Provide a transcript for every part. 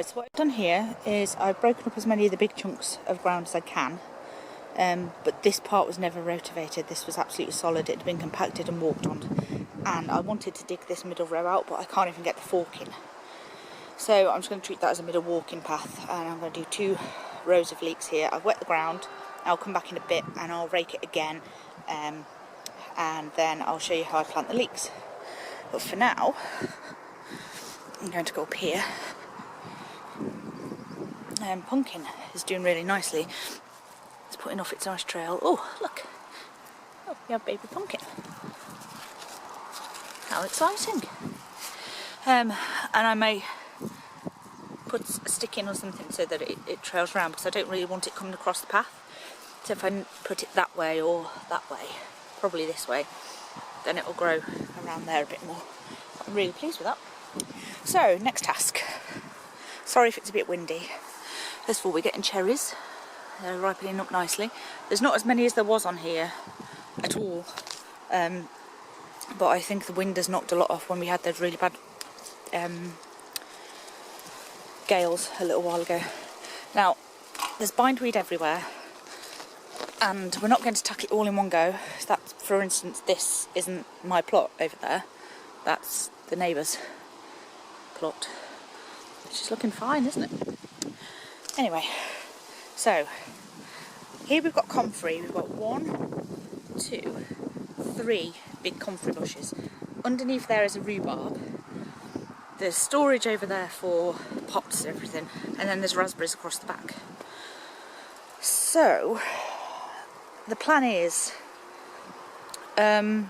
Right, so what I've done here is I've broken up as many of the big chunks of ground as I can, but this part was never rotavated. This was absolutely solid. It had been compacted and walked on, and I wanted to dig this middle row out, but I can't even get the fork in. So I'm just going to treat that as a middle walking path, and I'm going to do 2 rows of leeks here. I've wet the ground. I'll come back in a bit and I'll rake it again, and then I'll show you how I plant the leeks. But for now, I'm going to go up here. Pumpkin is doing really nicely. It's putting off its nice trail. Oh, look. Oh, we have baby pumpkin. How exciting. And I may put a stick in or something so that it trails around, because I don't really want it coming across the path. So if I put it that way or that way, probably this way, then it will grow around there a bit more. I'm really pleased with that. So, next task. Sorry if it's a bit windy. First of all, we're getting cherries. They're ripening up nicely. There's not as many as there was on here at all, but I think the wind has knocked a lot off when we had those really bad gales a little while ago. Now, there's bindweed everywhere, and we're not going to tackle it all in one go. That, for instance, this isn't my plot over there. That's the neighbour's plot. Which is looking fine, isn't it? Anyway, so here we've got comfrey. We've got 1, 2, 3 big comfrey bushes. Underneath there is a rhubarb. There's storage over there for pots and everything, and then there's raspberries across the back. So the plan is I'm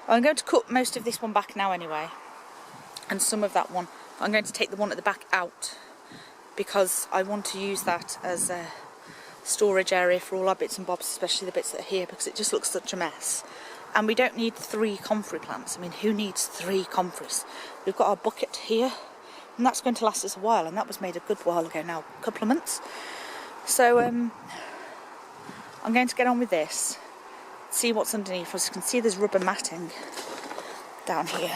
going to cut most of this one back now anyway, and some of that one. I'm going to take the one at the back out, because I want to use that as a storage area for all our bits and bobs, especially the bits that are here, because it just looks such a mess. And we don't need 3 comfrey plants. I mean, who needs 3 comfreys? We've got our bucket here, and that's going to last us a while, and that was made a good while ago now, a couple of months. So I'm going to get on with this, see what's underneath. As you can see, there's rubber matting down here.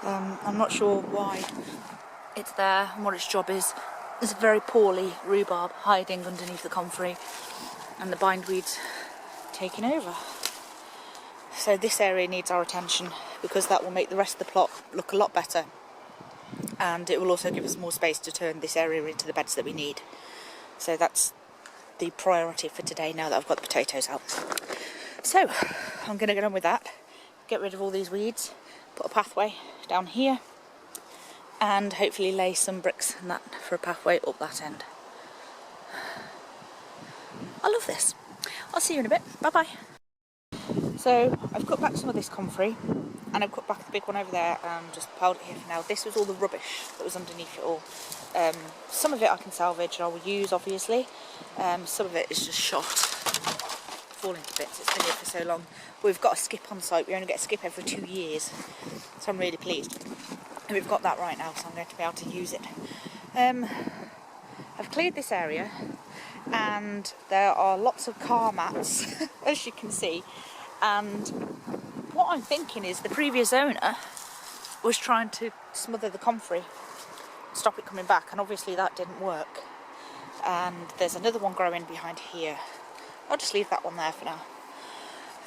I'm not sure why it's there and what its job is. There's a very poorly rhubarb hiding underneath the comfrey, and the bindweed's taking over. So this area needs our attention, because that will make the rest of the plot look a lot better, and it will also give us more space to turn this area into the beds that we need. So that's the priority for today, now that I've got the potatoes out. So I'm going to get on with that, get rid of all these weeds, put a pathway down here, and hopefully lay some bricks and that for a pathway up that end. I love this. I'll see you in a bit. Bye bye. So I've cut back some of this comfrey, and I've cut back the big one over there and just piled it here for now. This was all the rubbish that was underneath it all. Some of it I can salvage and I will use, obviously. Some of it is just shot, falling to bits. It's been here for so long. We've got a skip on site. We only get a skip every 2 years, so I'm really pleased. And we've got that right now, so I'm going to be able to use it. I've cleared this area, and there are lots of car mats, as you can see. And what I'm thinking is the previous owner was trying to smother the comfrey, stop it coming back, and obviously that didn't work. And there's another one growing behind here. I'll just leave that one there for now.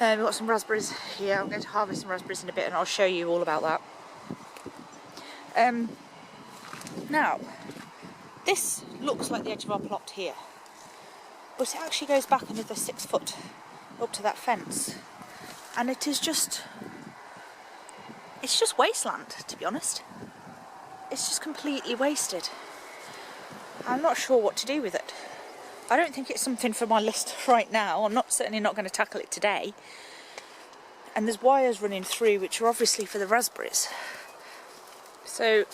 We've got some raspberries here. I'm going to harvest some raspberries in a bit, and I'll show you all about that. Now, this looks like the edge of our plot here, but it actually goes back another 6 foot up to that fence, and it is just, it's just wasteland, to be honest. It's just completely wasted. I'm not sure what to do with it. I don't think it's something for my list right now. I'm certainly not going to tackle it today. And there's wires running through, which are obviously for the raspberries. So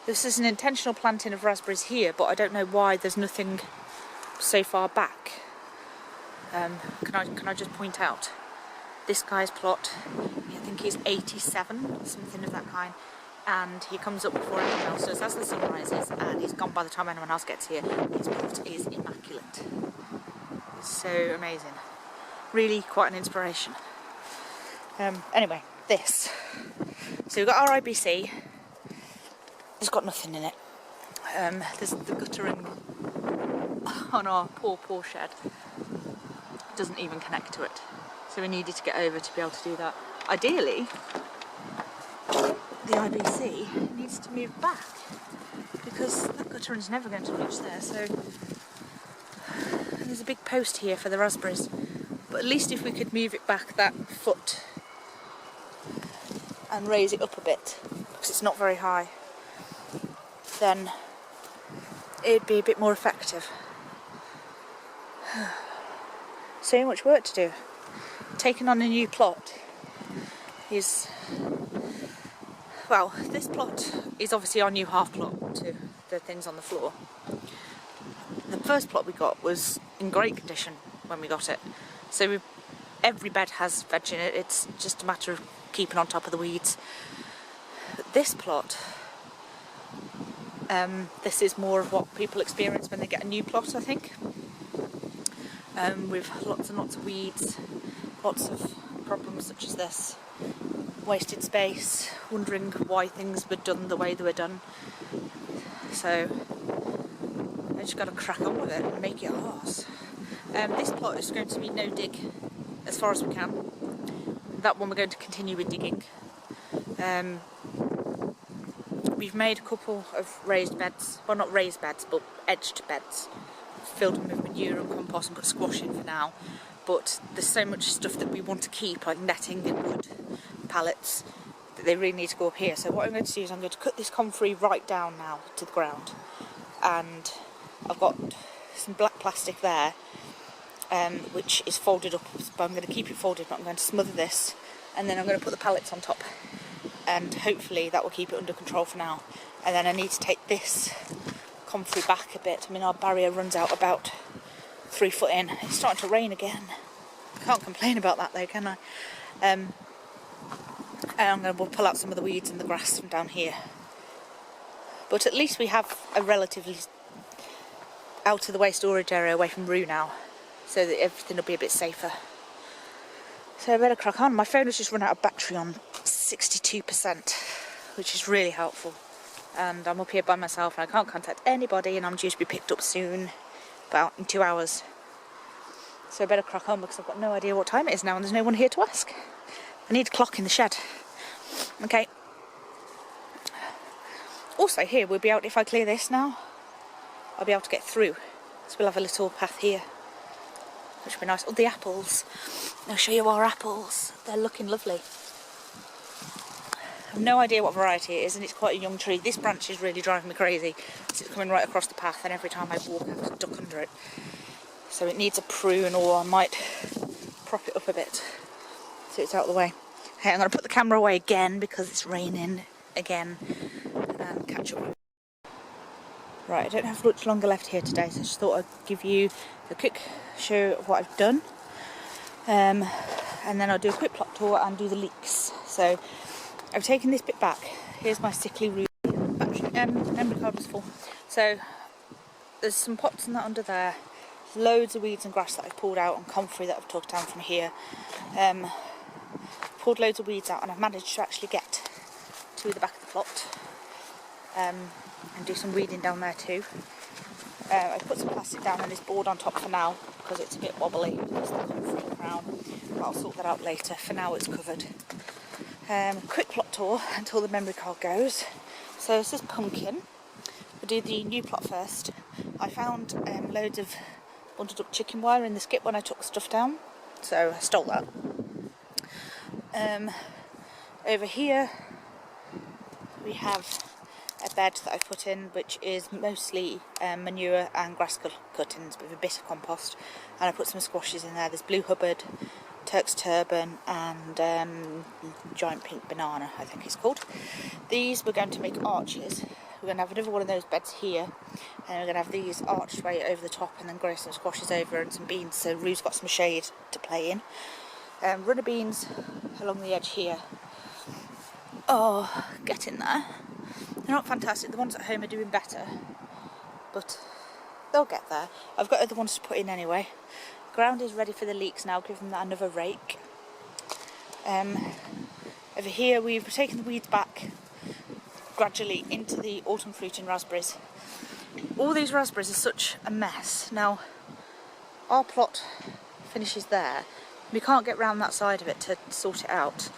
this is an intentional planting of raspberries here, but I don't know why there's nothing so far back. Can I just point out, this guy's plot, I think he's 87, something of that kind, and he comes up before anyone else does as the sun rises, and he's gone by the time anyone else gets here. His plot is immaculate. It's so amazing. Really quite an inspiration. Anyway, this. So we've got our IBC, It's got nothing in it. There's the guttering on our poor shed. It doesn't even connect to it. So we needed to get over to be able to do that. Ideally, the IBC needs to move back because that guttering's never going to reach there. So there's a big post here for the raspberries. But at least if we could move it back that foot and raise it up a bit, because it's not very high, then it'd be a bit more effective. So much work to do. Taking on a new plot is, well, this plot is obviously our new half plot to the things on the floor. The first plot we got was in great condition when we got it. So every bed has veg in it, it's just a matter of keeping on top of the weeds. But this plot, this is more of what people experience when they get a new plot, I think. With lots and lots of weeds, lots of problems such as this. Wasted space, wondering why things were done the way they were done. So I just got to crack on with it and make it ours. This plot is going to be no dig as far as we can. That one we're going to continue with digging. We've made a couple of raised beds, well not raised beds but edged beds, filled them with manure and compost and put squash in for now. But there's so much stuff that we want to keep, like netting and wood pallets, that they really need to go up here. So what I'm going to do is I'm going to cut this comfrey right down now to the ground, and I've got some black plastic there which is folded up, but I'm going to keep it folded, but I'm going to smother this and then I'm going to put the pallets on top, and hopefully that will keep it under control for now. And then I need to take this comfrey back a bit. I mean, our barrier runs out about 3 foot in. It's starting to rain again. Can't complain about that though, can I? And I'm going to pull out some of the weeds and the grass from down here. But at least we have a relatively out of the way storage area away from Roo now, so that everything will be a bit safer. So I better crack on. My phone has just run out of battery on 62%, which is really helpful. And I'm up here by myself and I can't contact anybody, and I'm due to be picked up soon, about in 2 hours. So I better crack on because I've got no idea what time it is now and there's no one here to ask. I need a clock in the shed. Okay. Also here, we'll be able, if I clear this now, I'll be able to get through. So we'll have a little path here, which will be nice. Oh, the apples. I'll show you our apples. They're looking lovely. I have no idea what variety it is, and it's quite a young tree. This branch is really driving me crazy. It's coming right across the path, and every time I walk I have to duck under it. So it needs a prune, or I might prop it up a bit so it's out of the way. Okay, I'm going to put the camera away again because it's raining again, and catch up. Right, I don't have much longer left here today, so I just thought I'd give you a quick show of what I've done. And then I'll do a quick plot tour and do the leeks. So I've taken this bit back. Here's my sickly root battery. Memory card was full. So there's some pots and that under there. There's loads of weeds and grass that I've pulled out, and comfrey that I've tugged down from here. Pulled loads of weeds out, and I've managed to actually get to the back of the plot. And do some weeding down there too. I put some plastic down on this board on top for now because it's a bit wobbly. There's the comfrey crown, but I'll sort that out later. For now it's covered. Quick plot tour until the memory card goes. So this is pumpkin. We'll do the new plot first. I found loads of bundled up chicken wire in the skip when I took stuff down, so I stole that. Over here we have a bed that I've put in, which is mostly manure and grass cuttings with a bit of compost, and I put some squashes in there. There's Blue Hubbard, Turk's Turban, and Giant Pink Banana, I think it's called. These we're going to make arches. We're going to have another one of those beds here, and we're going to have these arched way over the top, and then grow some squashes over and some beans, so Rue's got some shade to play in. Runner beans along the edge here. Oh, get in there. They're not fantastic. The ones at home are doing better, but they'll get there. I've got other ones to put in anyway. Ground is ready for the leeks now. Give them that another rake. Over here we've taken the weeds back. gradually into the autumn fruit in raspberries. All these raspberries are such a mess. Now, our plot finishes there. We can't get round that side of it to sort it out.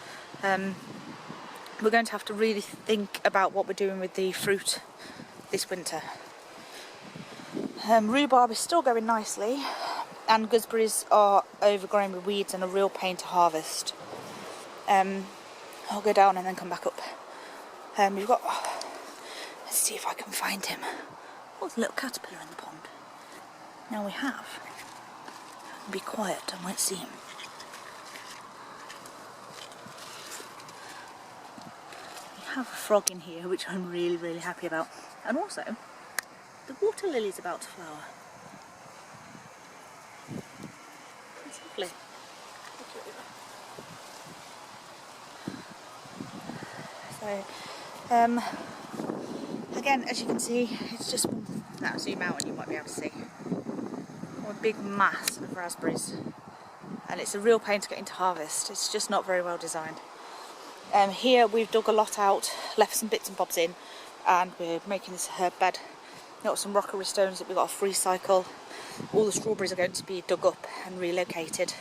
We're going to have to really think about what we're doing with the fruit this winter. Rhubarb is still going nicely, and gooseberries are overgrown with weeds and a real pain to harvest. I'll go down and then come back up. We've got... let's see if I can find him. Oh, there's a little caterpillar in the pond. Now we have. Be quiet, I might see him. We have a frog in here, which I'm really, really happy about. And also, the water lily's about to flower. It's lovely. So, again, as you can see, it's just, now zoom out and you might be able to see, a big mass of raspberries, and it's a real pain to get into harvest. It's just not very well designed. Here we've dug a lot out, left some bits and bobs in, and we're making this herb bed. Got some rockery stones that we've got to recycle. All the strawberries are going to be dug up and relocated.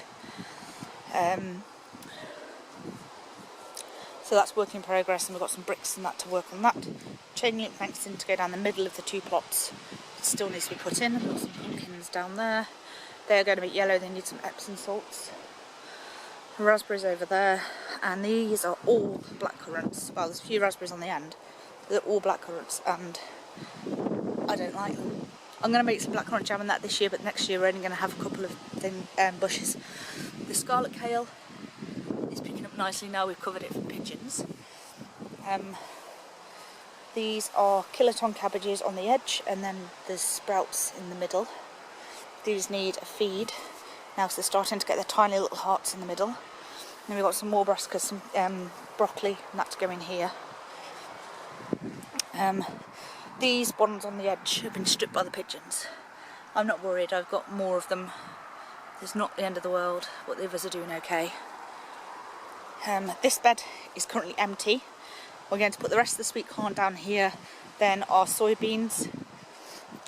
So that's work in progress, and we've got some bricks and that to work on that. Chain link fencing to go down the middle of the two plots. It still needs to be put in. We've got some pumpkins down there. They're going to be yellow, they need some Epsom salts. The raspberries over there, and these are all black currants. Well, there's a few raspberries on the end. They're all black currants, and I don't like them. I'm going to make some blackcurrant jam on that this year, but next year we're only going to have a couple of thin bushes. The scarlet kale is picking up nicely now we've covered it from pigeons. These are kiloton cabbages on the edge, and then there's sprouts in the middle. These need a feed now, so they're starting to get their tiny little hearts in the middle. And then we've got some more brassicas, some broccoli, and that to go in here. These ones on the edge have been stripped by the pigeons. I'm not worried, I've got more of them. It's not the end of the world, but the others are doing okay. This bed is currently empty. We're going to put the rest of the sweet corn down here, then our soybeans,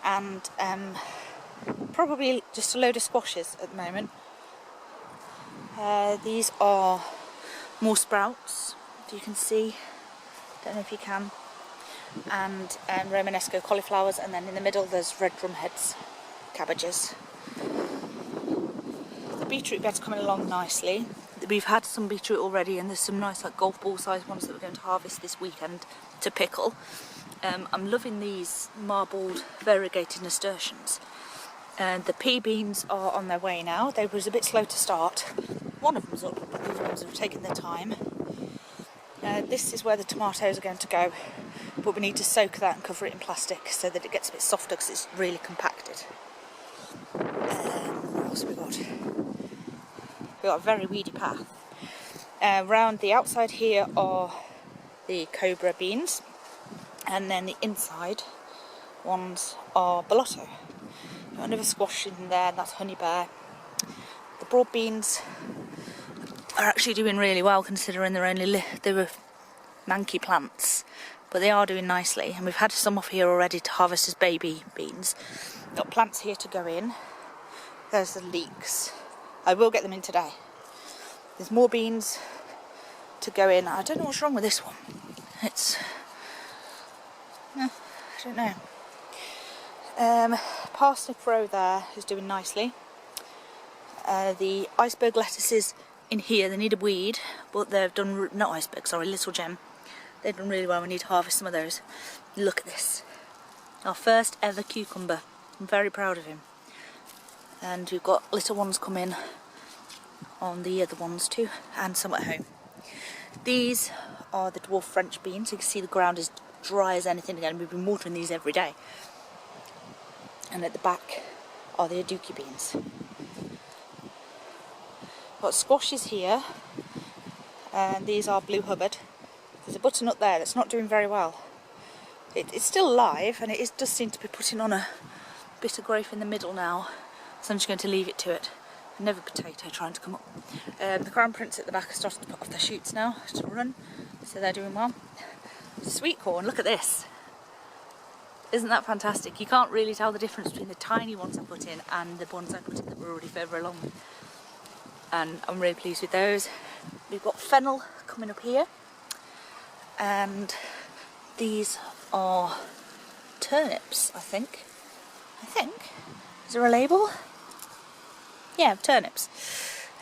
and probably just a load of squashes at the moment. These are more sprouts, if you can see. Don't know if you can. And Romanesco cauliflowers, and then in the middle there's red drumheads, cabbages. The beetroot bed's coming along nicely. We've had some beetroot already, and there's some nice like golf ball sized ones that we're going to harvest this weekend to pickle. I'm loving these marbled variegated nasturtiums. And the pea beans are on their way now. They was a bit slow to start. One of them's up, but the other ones have taken their time. This is where the tomatoes are going to go, but we need to soak that and cover it in plastic so that it gets a bit softer, because it's really compacted. What else have we got? We've got a very weedy path. Around the outside here are the cobra beans, and then the inside ones are bolotto. Got another squash in there, and that's honey bear. The broad beans are actually doing really well, considering they were manky plants, but they are doing nicely, and we've had some off here already to harvest as baby beans. Got plants here to go in. There's the leeks. I will get them in today. There's more beans to go in. I don't know what's wrong with this one. I don't know. Parsnip row there is doing nicely. The iceberg lettuces in here, they need a weed, but they've done, not iceberg, sorry, little gem. They've done really well. We need to harvest some of those. Look at this. Our first ever cucumber. I'm very proud of him. And we've got little ones come in on the other ones too, and some at home. These are the dwarf French beans. You can see the ground is dry as anything again. We've been watering these every day. And at the back are the aduki beans. Got squashes here, and these are blue Hubbard. There's a butternut there that's not doing very well. It's still alive, and it does seem to be putting on a bit of growth in the middle now, so I'm just going to leave it to it. Another potato trying to come up. The crown prints at the back are starting to put off their shoots now to run, so they're doing well. Sweet corn, look at this. Isn't that fantastic? You can't really tell the difference between the tiny ones I put in and the ones I put in that were already further along. And I'm really pleased with those. We've got fennel coming up here. And these are turnips, I think. Is there a label? Yeah, turnips.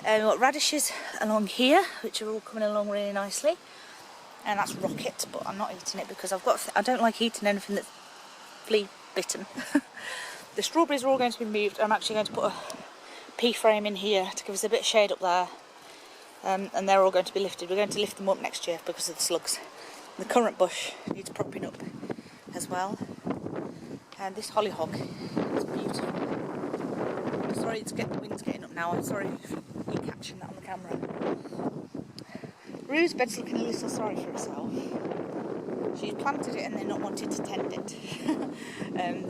We've got radishes along here, which are all coming along really nicely. And that's rocket, but I'm not eating it because I don't like eating anything that's flea bitten. The strawberries are all going to be moved. I'm actually going to put a pea frame in here to give us a bit of shade up there. And they're all going to be lifted. We're going to lift them up next year because of the slugs. The currant bush needs propping up as well. And this hollyhock is beautiful. Sorry, the wind's getting up now. I'm sorry if you're catching that on the camera. Rue's bed's looking a little sorry for herself. She's planted it and then not wanted to tend it.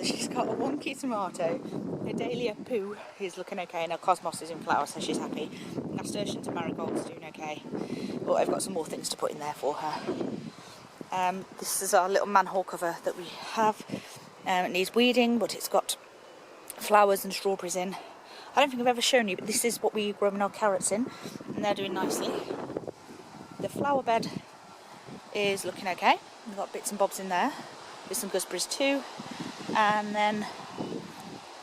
She's got a wonky tomato. Her dahlia poo is looking okay, and her cosmos is in flower, so she's happy. Nasturtiums and marigolds doing okay. But I've got some more things to put in there for her. This is our little manhole cover that we have. It needs weeding, but it's got flowers and strawberries in. I don't think I've ever shown you, but this is what we grow our carrots in, and they're doing nicely. The flower bed is looking okay. We've got bits and bobs in there with some gooseberries too, and then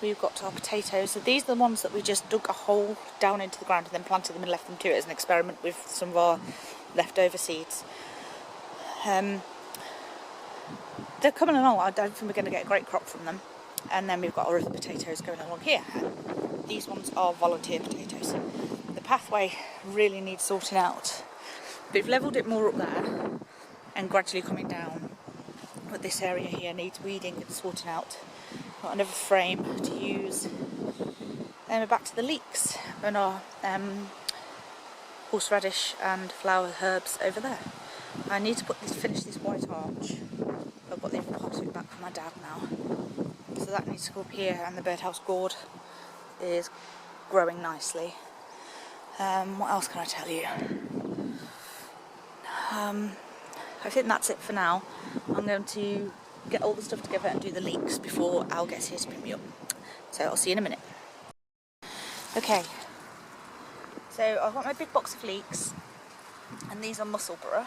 we've got our potatoes. So these are the ones that we just dug a hole down into the ground and then planted them and left them to it as an experiment with some of our leftover seeds. They're coming along. I don't think we're going to get a great crop from them. And then we've got our other potatoes going along here. These ones are volunteer potatoes. The pathway really needs sorting out. We've levelled it more up there and gradually coming down. But this area here needs weeding and sorting out. Got another frame to use. Then we're back to the leeks and our horseradish and flower herbs over there. I need to finish this white arch. I've got the other part of it back from my dad now. So that needs to go up here, and the birdhouse gourd is growing nicely. What else can I tell you? I think that's it for now. I'm going to get all the stuff together and do the leeks before Al gets here to pick me up. So I'll see you in a minute. Okay, so I've got my big box of leeks, and these are Musselburgh.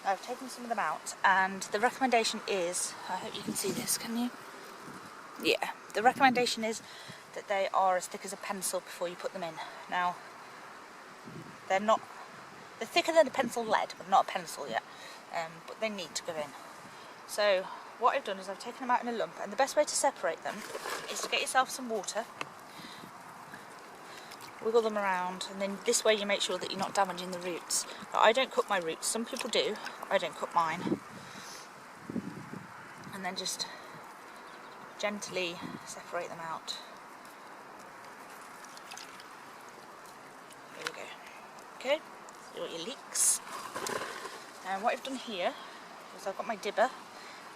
I've taken some of them out, and the recommendation is, I hope you can see this, can you? Yeah, the recommendation is that they are as thick as a pencil before you put them in. Now, they're thicker than a pencil lead, but not a pencil yet, but they need to go in. So what I've done is I've taken them out in a lump, and the best way to separate them is to get yourself some water, wiggle them around, and then this way you make sure that you're not damaging the roots. But I don't cook my roots, some people do, I don't cook mine. And then just gently separate them out. There we go. Okay, so you got your leeks. And what I've done here is I've got my dibber,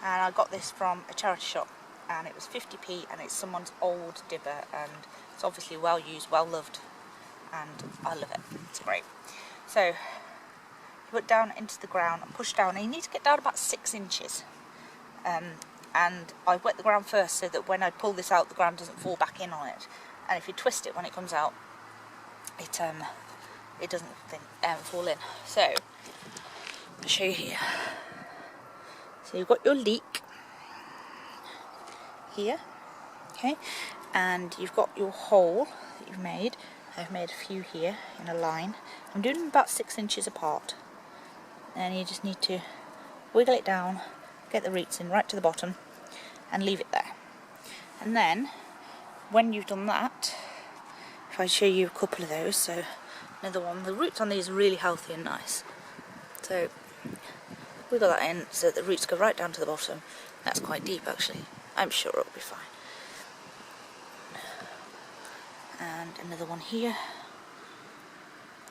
and I got this from a charity shop, and it was 50p, and it's someone's old dibber, and it's obviously well used, well loved, and I love it. It's great. So you put down into the ground and push down, and you need to get down about 6 inches. And I wet the ground first so that when I pull this out, the ground doesn't fall back in on it. And if you twist it when it comes out, it doesn't fall in. So I'll show you here. So you've got your leek here, okay, and you've got your hole that you've made. I've made a few here in a line. I'm doing them about 6 inches apart, and you just need to wiggle it down, get the roots in right to the bottom, and leave it there. And then when you've done that, if I show you a couple of those, so another one, the roots on these are really healthy and nice, so wiggle that in so that the roots go right down to the bottom. That's quite deep actually. I'm sure it'll be fine. And another one here.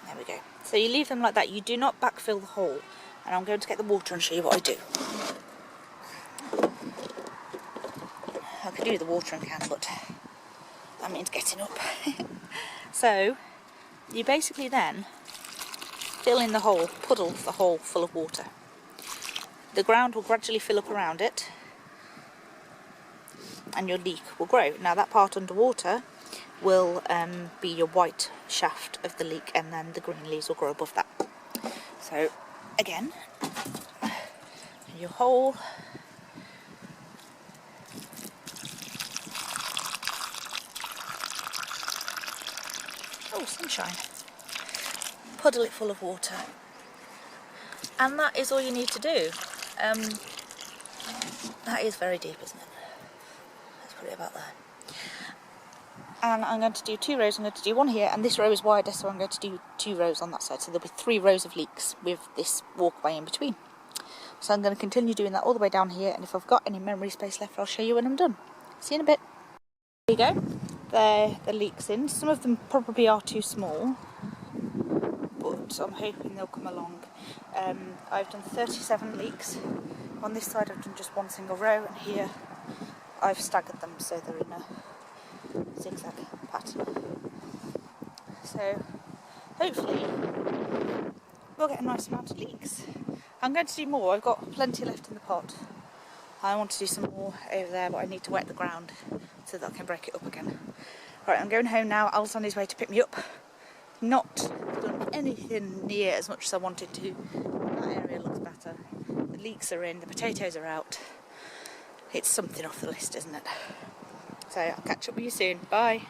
There we go. So you leave them like that. You do not backfill the hole. And I'm going to get the water and show you what I do. I could do the watering can, but that means getting up. So you basically then fill in the hole, puddle the hole full of water. the ground will gradually fill up around it and your leek will grow. Now that part underwater will be your white shaft of the leek, and then the green leaves will grow above that. So again, your hole, oh, sunshine, puddle it full of water, and that is all you need to do. That is very deep, isn't it? Let's put it about there. And I'm going to do 2 rows. I'm going to do one here, and this row is wider, so I'm going to do 2 rows on that side. So there'll be 3 rows of leeks with this walkway in between. So I'm going to continue doing that all the way down here, and if I've got any memory space left, I'll show you when I'm done. See you in a bit. There you go. There the leeks in. Some of them probably are too small, but I'm hoping they'll come along. I've done 37 leeks. On this side I've done just one single row, and here I've staggered them so they're in a zigzag pattern. So hopefully we'll get a nice amount of leeks. I'm going to do more. I've got plenty left in the pot. I want to do some more over there, but I need to wet the ground so that I can break it up again. Right, I'm going home now. Al's on his way to pick me up. Not done anything near as much as I wanted to. That area looks better. The leeks are in, the potatoes are out. It's something off the list, isn't it? So I'll catch up with you soon. Bye.